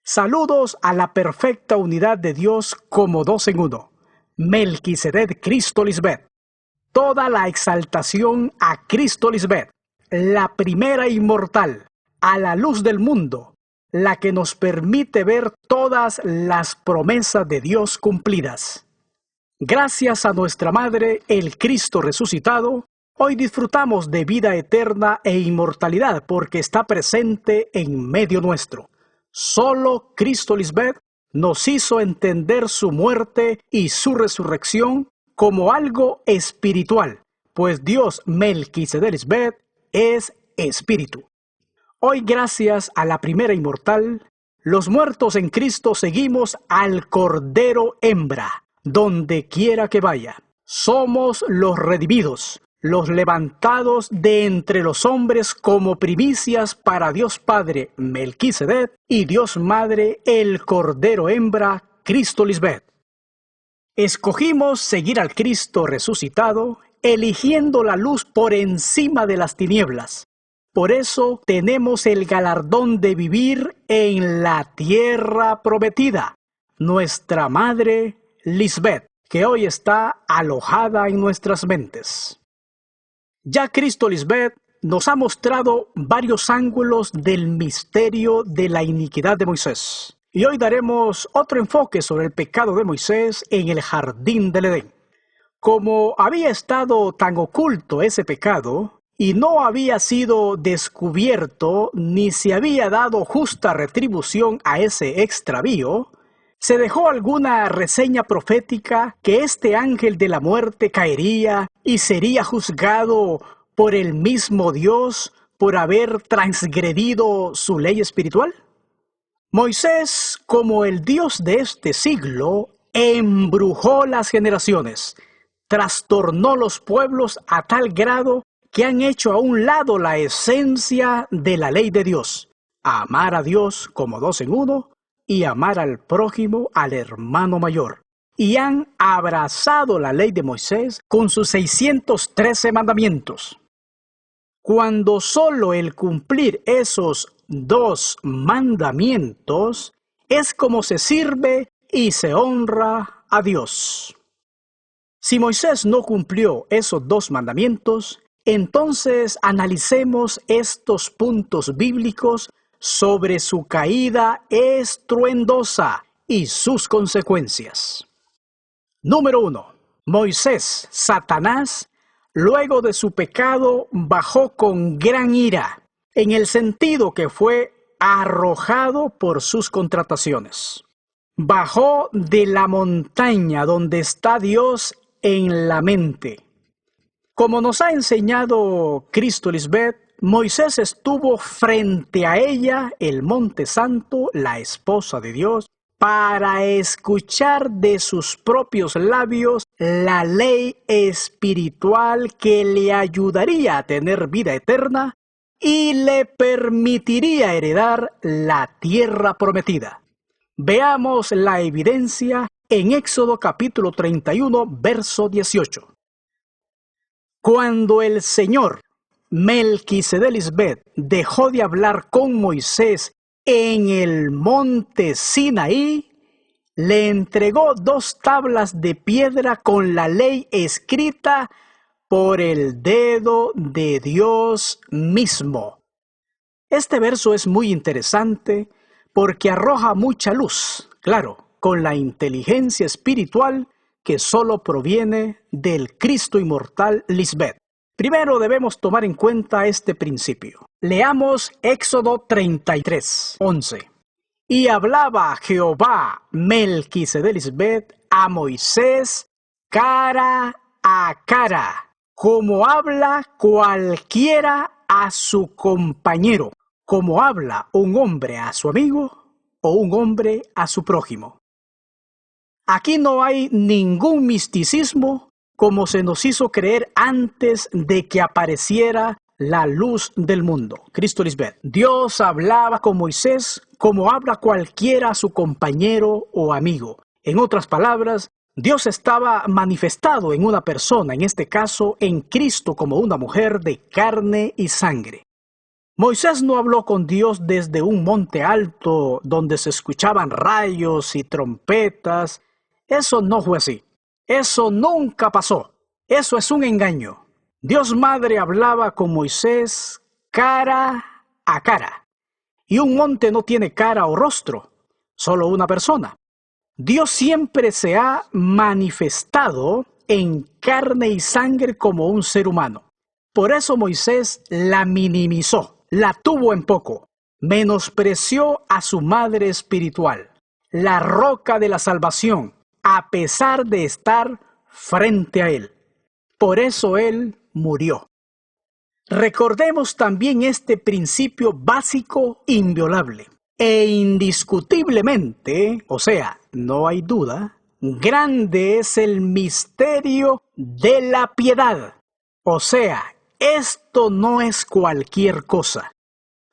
Saludos a la perfecta unidad de Dios como dos en uno. Melquisedec Cristo Lisbeth. Toda la exaltación a Cristo Lisbeth, la primera inmortal, a la luz del mundo, la que nos permite ver todas las promesas de Dios cumplidas. Gracias a nuestra Madre, el Cristo resucitado, hoy disfrutamos de vida eterna e inmortalidad porque está presente en medio nuestro. Solo Cristo Lisbeth nos hizo entender su muerte y su resurrección como algo espiritual, pues Dios Melquisedec Lisbeth es espíritu. Hoy, gracias a la primera inmortal, los muertos en Cristo seguimos al Cordero hembra, donde quiera que vaya. Somos los redimidos, los levantados de entre los hombres como primicias para Dios Padre Melquisedec y Dios Madre el Cordero hembra Cristo Lisbeth. Escogimos seguir al Cristo resucitado, eligiendo la luz por encima de las tinieblas. Por eso tenemos el galardón de vivir en la tierra prometida, nuestra Madre Lisbeth, que hoy está alojada en nuestras mentes. Ya Cristo Lisbeth nos ha mostrado varios ángulos del misterio de la iniquidad de Moisés. Y hoy daremos otro enfoque sobre el pecado de Moisés en el jardín del Edén. Como había estado tan oculto ese pecado y no había sido descubierto ni se había dado justa retribución a ese extravío, se dejó alguna reseña profética que este ángel de la muerte caería y sería juzgado por el mismo Dios por haber transgredido su ley espiritual. Moisés, como el Dios de este siglo, embrujó las generaciones, trastornó los pueblos a tal grado que han hecho a un lado la esencia de la ley de Dios, amar a Dios como dos en uno y amar al prójimo, al hermano mayor. Y han abrazado la ley de Moisés con sus 613 mandamientos. Cuando solo el cumplir esos 2 mandamientos es como se sirve y se honra a Dios. Si Moisés no cumplió esos 2 mandamientos, entonces analicemos estos puntos bíblicos sobre su caída estruendosa y sus consecuencias. Número 1. Moisés, Satanás, luego de su pecado, bajó con gran ira, en el sentido que fue arrojado por sus contrataciones. Bajó de la montaña donde está Dios en la mente. Como nos ha enseñado Cristo Lisbeth, Moisés estuvo frente a ella, el Monte Santo, la esposa de Dios, para escuchar de sus propios labios la ley espiritual que le ayudaría a tener vida eterna y le permitiría heredar la tierra prometida. Veamos la evidencia en Éxodo capítulo 31, verso 18. Cuando el Señor Melquisedec Lisbeth dejó de hablar con Moisés en el monte Sinaí, le entregó 2 tablas de piedra con la ley escrita por el dedo de Dios mismo. Este verso es muy interesante porque arroja mucha luz, claro, con la inteligencia espiritual que solo proviene del Cristo inmortal Lisbeth. Primero debemos tomar en cuenta este principio. Leamos Éxodo 33, 11. Y hablaba Jehová Melquisedec Lisbeth a Moisés cara a cara, como habla cualquiera a su compañero, como habla un hombre a su amigo o un hombre a su prójimo. Aquí no hay ningún misticismo como se nos hizo creer antes de que apareciera la luz del mundo, Cristo Lisbeth. Dios hablaba con Moisés como habla cualquiera a su compañero o amigo. En otras palabras, Dios estaba manifestado en una persona, en este caso en Cristo como una mujer de carne y sangre. Moisés no habló con Dios desde un monte alto donde se escuchaban rayos y trompetas. Eso no fue así. Eso nunca pasó. Eso es un engaño. Dios Madre hablaba con Moisés cara a cara. Y un monte no tiene cara o rostro, solo una persona. Dios siempre se ha manifestado en carne y sangre como un ser humano. Por eso Moisés la minimizó, la tuvo en poco, menospreció a su madre espiritual, la roca de la salvación, a pesar de estar frente a él. Por eso él murió. Recordemos también este principio básico inviolable. E indiscutiblemente, o sea, no hay duda, grande es el misterio de la piedad. O sea, esto no es cualquier cosa.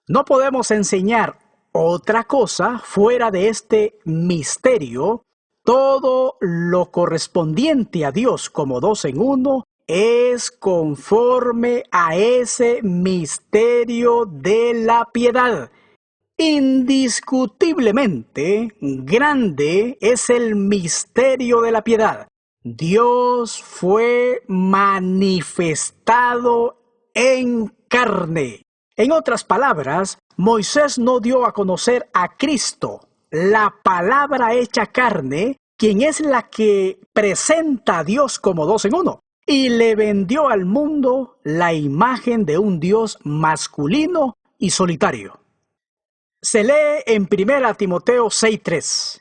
No podemos enseñar otra cosa fuera de este misterio. Todo lo correspondiente a Dios como dos en uno es conforme a ese misterio de la piedad. Indiscutiblemente grande es el misterio de la piedad. Dios fue manifestado en carne. En otras palabras, Moisés no dio a conocer a Cristo, la palabra hecha carne, quien es la que presenta a Dios como dos en uno, y le vendió al mundo la imagen de un Dios masculino y solitario. Se lee en 1 Timoteo 6:3.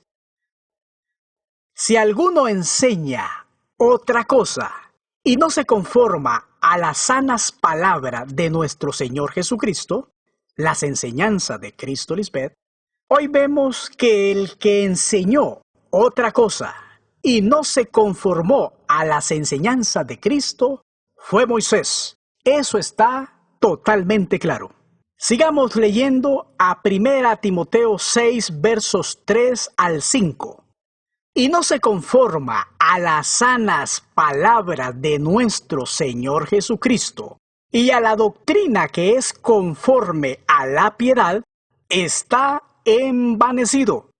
Si alguno enseña otra cosa y no se conforma a las sanas palabras de nuestro Señor Jesucristo, las enseñanzas de Cristo Lisbeth, hoy vemos que el que enseñó otra cosa y no se conformó a las enseñanzas de Cristo fue Moisés. Eso está totalmente claro. Sigamos leyendo a 1 Timoteo 6, versos 3 al 5. Y no se conforma a las sanas palabras de nuestro Señor Jesucristo y a la doctrina que es conforme a la piedad, está envanecido.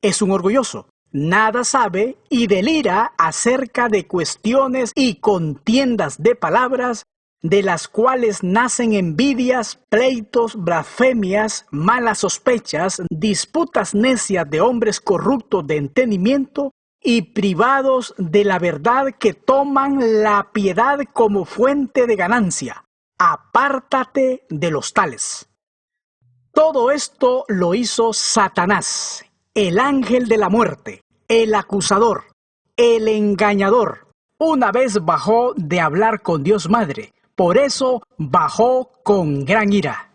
Es un orgulloso, nada sabe y delira acerca de cuestiones y contiendas de palabras, de las cuales nacen envidias, pleitos, blasfemias, malas sospechas, disputas necias de hombres corruptos de entendimiento y privados de la verdad, que toman la piedad como fuente de ganancia. Apártate de los tales. Todo esto lo hizo Satanás, el ángel de la muerte, el acusador, el engañador. Una vez bajó de hablar con Dios Madre. Por eso bajó con gran ira.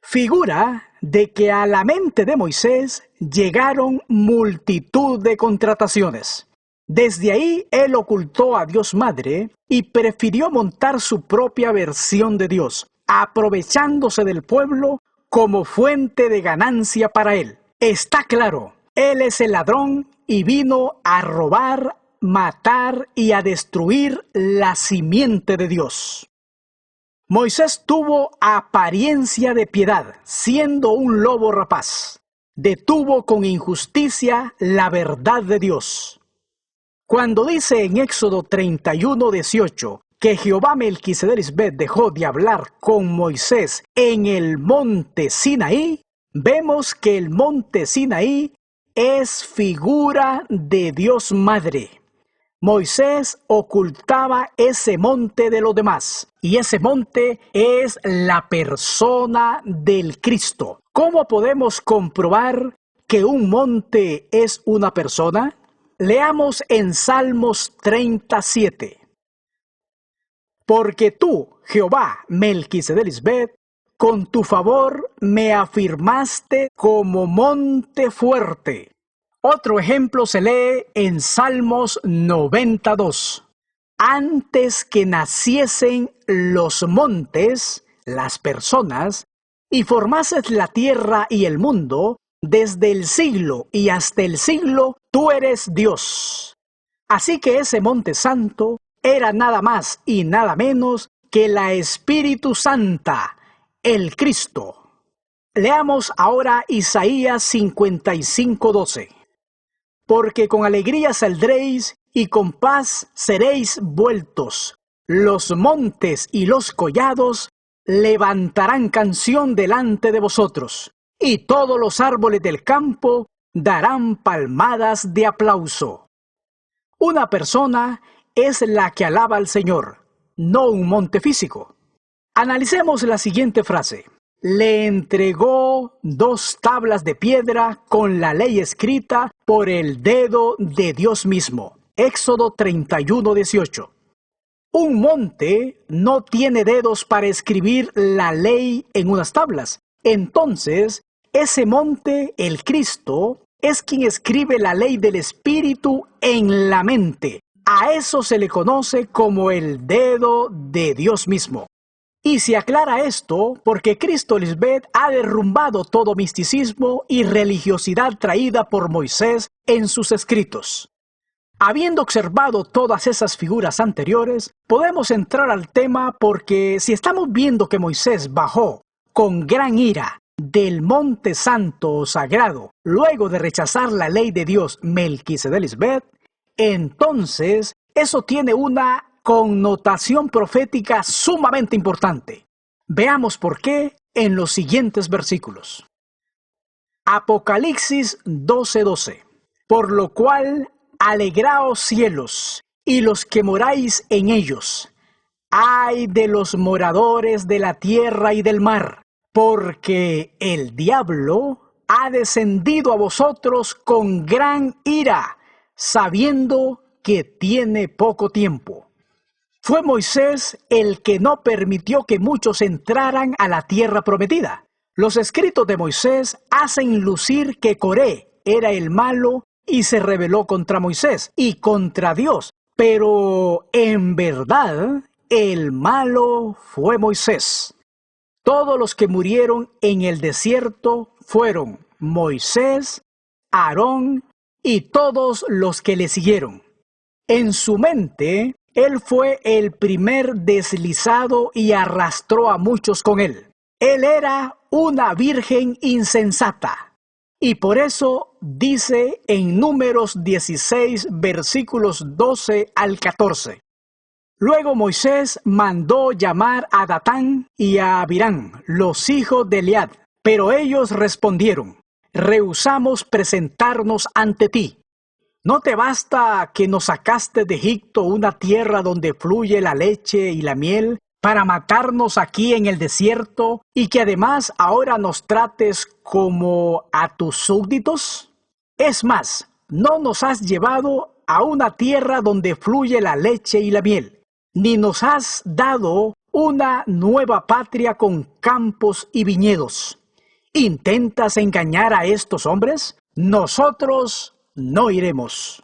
Figura de que a la mente de Moisés llegaron multitud de contrataciones. Desde ahí él ocultó a Dios Madre y prefirió montar su propia versión de Dios, aprovechándose del pueblo como fuente de ganancia para él. Está claro, él es el ladrón y vino a robar, matar y a destruir la simiente de Dios. Moisés tuvo apariencia de piedad, siendo un lobo rapaz. Detuvo con injusticia la verdad de Dios. Cuando dice en Éxodo 31:18 que Jehová Melquisedec Lisbeth dejó de hablar con Moisés en el monte Sinaí, vemos que el monte Sinaí es figura de Dios Madre. Moisés ocultaba ese monte de los demás, y ese monte es la persona del Cristo. ¿Cómo podemos comprobar que un monte es una persona? Leamos en Salmos 37. Porque tú, Jehová Melquisedec Lisbeth, con tu favor me afirmaste como monte fuerte. Otro ejemplo se lee en Salmos 92. Antes que naciesen los montes, las personas, y formases la tierra y el mundo, desde el siglo y hasta el siglo, tú eres Dios. Así que ese monte santo era nada más y nada menos que la Espíritu Santa, el Cristo. Leamos ahora Isaías 55:12. Porque con alegría saldréis y con paz seréis vueltos. Los montes y los collados levantarán canción delante de vosotros, y todos los árboles del campo darán palmadas de aplauso. Una persona es la que alaba al Señor, no un monte físico. Analicemos la siguiente frase. Le entregó 2 tablas de piedra con la ley escrita por el dedo de Dios mismo. Éxodo 31:18. Un monte no tiene dedos para escribir la ley en unas tablas. Entonces, ese monte, el Cristo, es quien escribe la ley del Espíritu en la mente. A eso se le conoce como el dedo de Dios mismo. Y se aclara esto porque Cristo Lisbeth ha derrumbado todo misticismo y religiosidad traída por Moisés en sus escritos. Habiendo observado todas esas figuras anteriores, podemos entrar al tema porque si estamos viendo que Moisés bajó con gran ira del monte santo o sagrado luego de rechazar la ley de Dios Melquisedec Lisbeth, entonces eso tiene una connotación profética sumamente importante. Veamos por qué en los siguientes versículos. Apocalipsis 12:12. Por lo cual, alegraos cielos, y los que moráis en ellos. Ay de los moradores de la tierra y del mar, porque el diablo ha descendido a vosotros con gran ira, sabiendo que tiene poco tiempo. Fue Moisés el que no permitió que muchos entraran a la tierra prometida. Los escritos de Moisés hacen lucir que Coré era el malo y se rebeló contra Moisés y contra Dios. Pero en verdad, el malo fue Moisés. Todos los que murieron en el desierto fueron Moisés, Aarón y todos los que le siguieron. En su mente, él fue el primer deslizado y arrastró a muchos con él. Él era una virgen insensata. Y por eso dice en Números 16, versículos 12 al 14. Luego Moisés mandó llamar a Datán y a Abirán, los hijos de Eliad, pero ellos respondieron: rehusamos presentarnos ante ti. ¿No te basta que nos sacaste de Egipto, una tierra donde fluye la leche y la miel, para matarnos aquí en el desierto y que además ahora nos trates como a tus súbditos? Es más, no nos has llevado a una tierra donde fluye la leche y la miel, ni nos has dado una nueva patria con campos y viñedos. ¿Intentas engañar a estos hombres? Nosotros no iremos.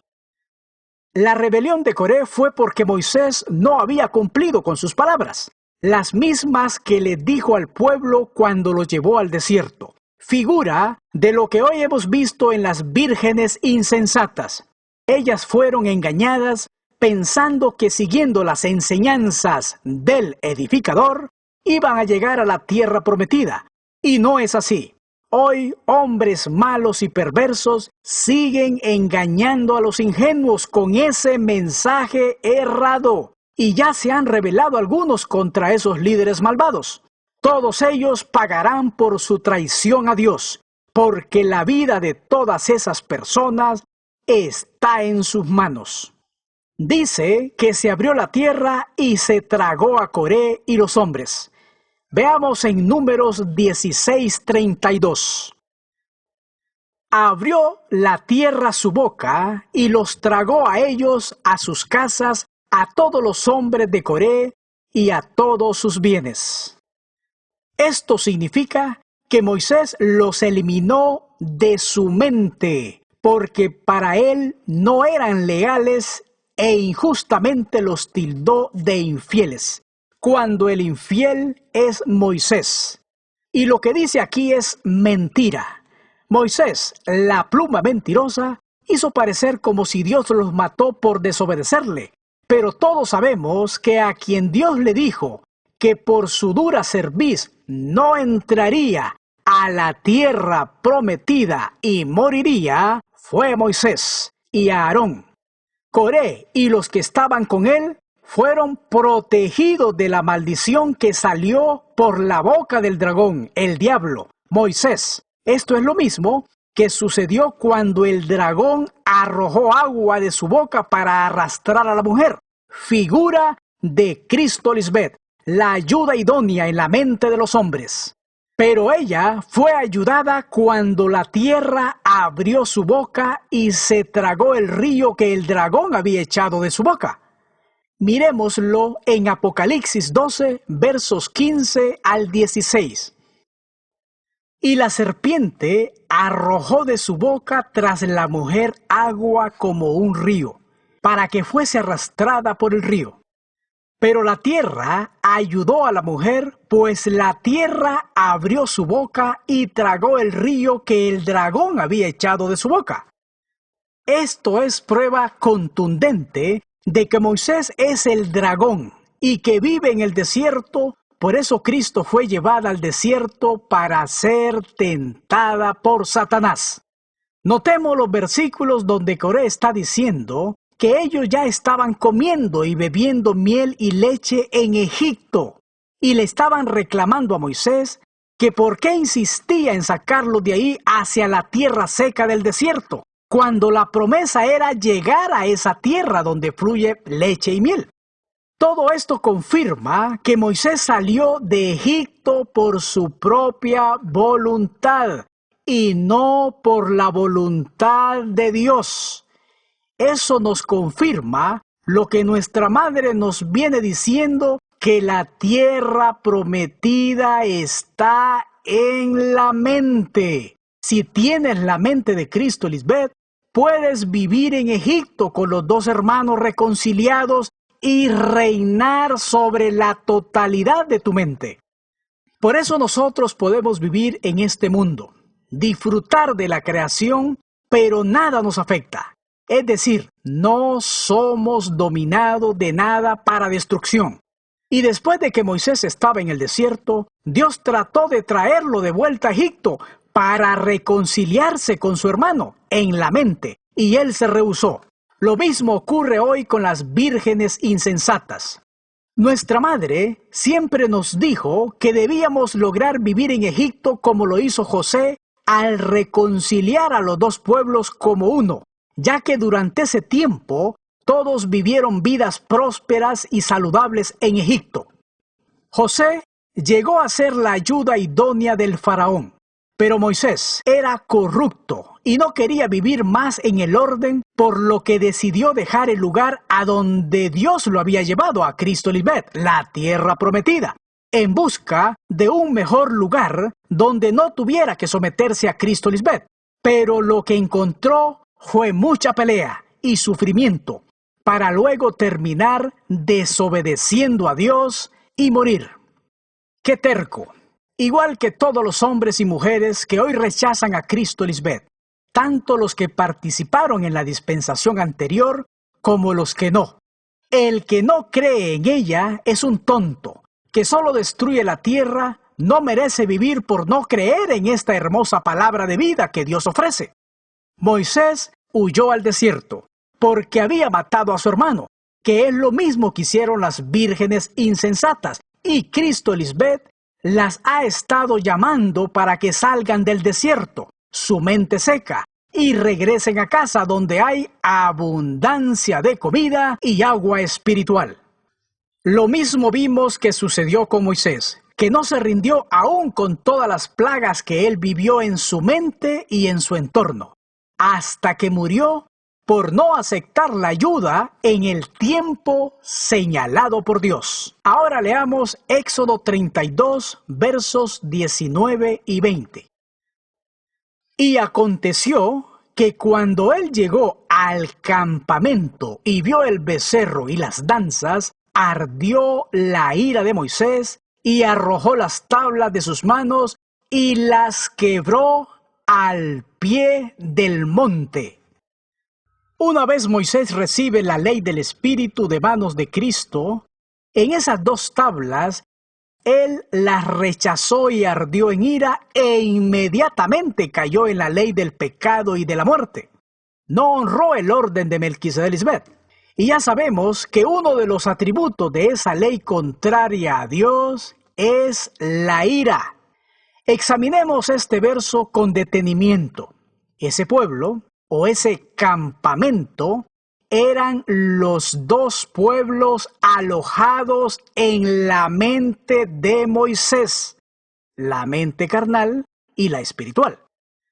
La rebelión de Coré fue porque Moisés no había cumplido con sus palabras, las mismas que le dijo al pueblo cuando lo llevó al desierto. Figura de lo que hoy hemos visto en las vírgenes insensatas. Ellas fueron engañadas pensando que siguiendo las enseñanzas del edificador iban a llegar a la tierra prometida. Y no es así. Hoy hombres malos y perversos siguen engañando a los ingenuos con ese mensaje errado. Y ya se han rebelado algunos contra esos líderes malvados. Todos ellos pagarán por su traición a Dios, porque la vida de todas esas personas está en sus manos. Dice que se abrió la tierra y se tragó a Coré y los hombres. Veamos en Números 16:32. Abrió la tierra su boca y los tragó a ellos, a sus casas, a todos los hombres de Coré y a todos sus bienes. Esto significa que Moisés los eliminó de su mente, porque para él no eran legales e injustamente los tildó de infieles, cuando el infiel es Moisés. Y lo que dice aquí es mentira. Moisés, la pluma mentirosa, hizo parecer como si Dios los mató por desobedecerle. Pero todos sabemos que a quien Dios le dijo que por su dura cerviz no entraría a la tierra prometida y moriría fue Moisés y Aarón. Coré y los que estaban con él fueron protegidos de la maldición que salió por la boca del dragón, el diablo, Moisés. Esto es lo mismo que sucedió cuando el dragón arrojó agua de su boca para arrastrar a la mujer. Figura de Cristo Lisbeth, la ayuda idónea en la mente de los hombres. Pero ella fue ayudada cuando la tierra abrió su boca y se tragó el río que el dragón había echado de su boca. Miremoslo en Apocalipsis 12, versos 15 al 16. Y la serpiente arrojó de su boca tras la mujer agua como un río, para que fuese arrastrada por el río. Pero la tierra ayudó a la mujer, pues la tierra abrió su boca y tragó el río que el dragón había echado de su boca. Esto es prueba contundente de que Moisés es el dragón y que vive en el desierto. Por eso Cristo fue llevada al desierto para ser tentada por Satanás. Notemos los versículos donde Coré está diciendo que ellos ya estaban comiendo y bebiendo miel y leche en Egipto, y le estaban reclamando a Moisés que por qué insistía en sacarlos de ahí hacia la tierra seca del desierto, cuando la promesa era llegar a esa tierra donde fluye leche y miel. Todo esto confirma que Moisés salió de Egipto por su propia voluntad y no por la voluntad de Dios. Eso nos confirma lo que nuestra madre nos viene diciendo, que la tierra prometida está en la mente. Si tienes la mente de Cristo, Lisbeth, puedes vivir en Egipto con los dos hermanos reconciliados y reinar sobre la totalidad de tu mente. Por eso nosotros podemos vivir en este mundo, disfrutar de la creación, pero nada nos afecta. Es decir, no somos dominados de nada para destrucción. Y después de que Moisés estaba en el desierto, Dios trató de traerlo de vuelta a Egipto para reconciliarse con su hermano en la mente, y él se rehusó. Lo mismo ocurre hoy con las vírgenes insensatas. Nuestra madre siempre nos dijo que debíamos lograr vivir en Egipto como lo hizo José al reconciliar a los dos pueblos como uno, ya que durante ese tiempo todos vivieron vidas prósperas y saludables en Egipto. José llegó a ser la ayuda idónea del faraón, pero Moisés era corrupto y no quería vivir más en el orden, por lo que decidió dejar el lugar a donde Dios lo había llevado a Cristo Lisbeth, la tierra prometida, en busca de un mejor lugar donde no tuviera que someterse a Cristo Lisbeth. Pero lo que encontró fue mucha pelea y sufrimiento, para luego terminar desobedeciendo a Dios y morir. ¡Qué terco! Igual que todos los hombres y mujeres que hoy rechazan a Cristo Lisbeth, tanto los que participaron en la dispensación anterior como los que no. El que no cree en ella es un tonto, que solo destruye la tierra, no merece vivir por no creer en esta hermosa palabra de vida que Dios ofrece. Moisés huyó al desierto, porque había matado a su hermano, que es lo mismo que hicieron las vírgenes insensatas, y Cristo Lisbeth las ha estado llamando para que salgan del desierto, su mente seca, y regresen a casa donde hay abundancia de comida y agua espiritual. Lo mismo vimos que sucedió con Moisés, que no se rindió aún con todas las plagas que él vivió en su mente y en su entorno, hasta que murió por no aceptar la ayuda en el tiempo señalado por Dios. Ahora leamos Éxodo 32, versos 19 y 20. Y aconteció que cuando él llegó al campamento y vio el becerro y las danzas, ardió la ira de Moisés y arrojó las tablas de sus manos y las quebró al pie del monte. Una vez Moisés recibe la ley del Espíritu de manos de Cristo, en esas dos tablas, Él las rechazó y ardió en ira e inmediatamente cayó en la ley del pecado y de la muerte. No honró el orden de Melquisedec. Y ya sabemos que uno de los atributos de esa ley contraria a Dios es la ira. Examinemos este verso con detenimiento. Ese pueblo, o ese campamento, eran los dos pueblos alojados en la mente de Moisés, la mente carnal y la espiritual.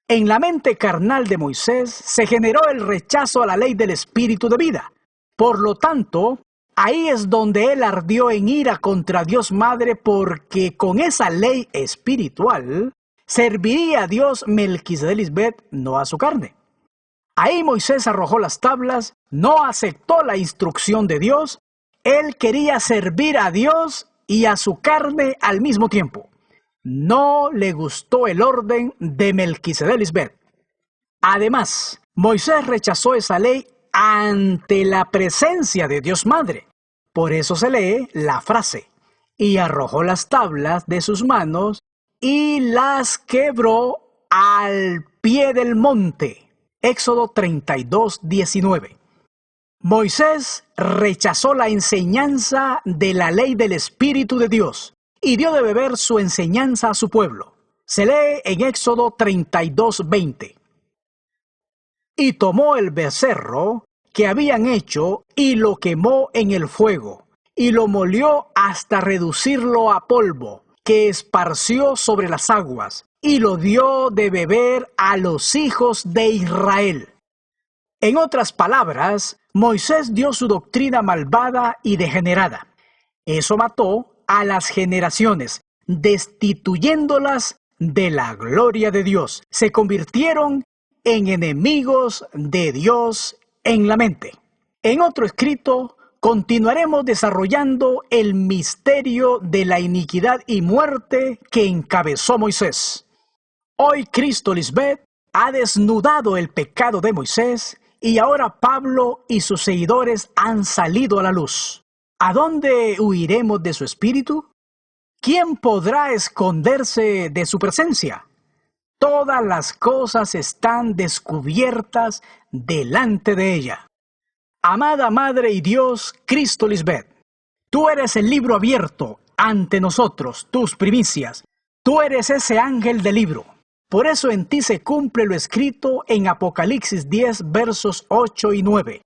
En la mente carnal de Moisés se generó el rechazo a la ley del espíritu de vida. Por lo tanto, ahí es donde él ardió en ira contra Dios Madre, porque con esa ley espiritual serviría a Dios Melquisedec, no a su carne. Ahí Moisés arrojó las tablas, no aceptó la instrucción de Dios. Él quería servir a Dios y a su carne al mismo tiempo. No le gustó el orden de Melquisedec. Además, Moisés rechazó esa ley ante la presencia de Dios Madre. Por eso se lee la frase: y arrojó las tablas de sus manos y las quebró al pie del monte. Éxodo 32:19. Moisés rechazó la enseñanza de la ley del Espíritu de Dios y dio de beber su enseñanza a su pueblo. Se lee en Éxodo 32:20. Y tomó el becerro que habían hecho y lo quemó en el fuego, y lo molió hasta reducirlo a polvo, que esparció sobre las aguas, y lo dio de beber a los hijos de Israel. En otras palabras, Moisés dio su doctrina malvada y degenerada. Eso mató a las generaciones, destituyéndolas de la gloria de Dios. Se convirtieron en enemigos de Dios en la mente. En otro escrito, continuaremos desarrollando el misterio de la iniquidad y muerte que encabezó Moisés. Hoy Cristo Lisbeth ha desnudado el pecado de Moisés y ahora Pablo y sus seguidores han salido a la luz. ¿A dónde huiremos de su espíritu? ¿Quién podrá esconderse de su presencia? Todas las cosas están descubiertas delante de ella. Amada Madre y Dios, Cristo Lisbeth, tú eres el libro abierto ante nosotros, tus primicias. Tú eres ese ángel del libro. Por eso en ti se cumple lo escrito en Apocalipsis 10, versos 8 y 9.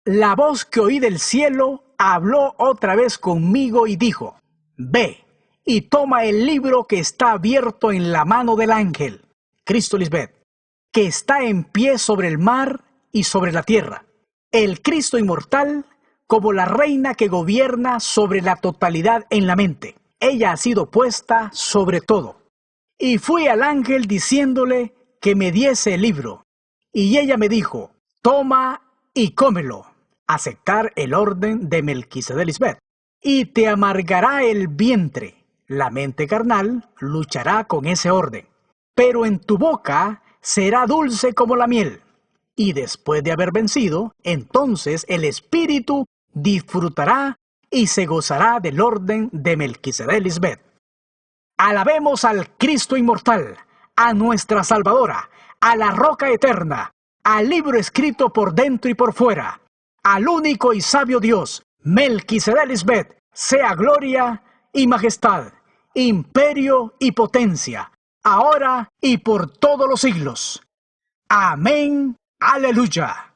La voz que oí del cielo habló otra vez conmigo y dijo: ve y toma el libro que está abierto en la mano del ángel, Cristo Lisbeth, que está en pie sobre el mar y sobre la tierra. El Cristo inmortal, como la reina que gobierna sobre la totalidad en la mente. Ella ha sido puesta sobre todo. Y fui al ángel diciéndole que me diese el libro. Y ella me dijo: toma y cómelo. Aceptar el orden de Melquisedec Lisbeth. Y te amargará el vientre. La mente carnal luchará con ese orden. Pero en tu boca será dulce como la miel. Y después de haber vencido, entonces el espíritu disfrutará y se gozará del orden de Melquisedec Lisbeth. Alabemos al Cristo inmortal, a nuestra Salvadora, a la roca eterna, al libro escrito por dentro y por fuera, al único y sabio Dios, Melquisedec Lisbeth, sea gloria y majestad, imperio y potencia, ahora y por todos los siglos. Amén. Aleluya.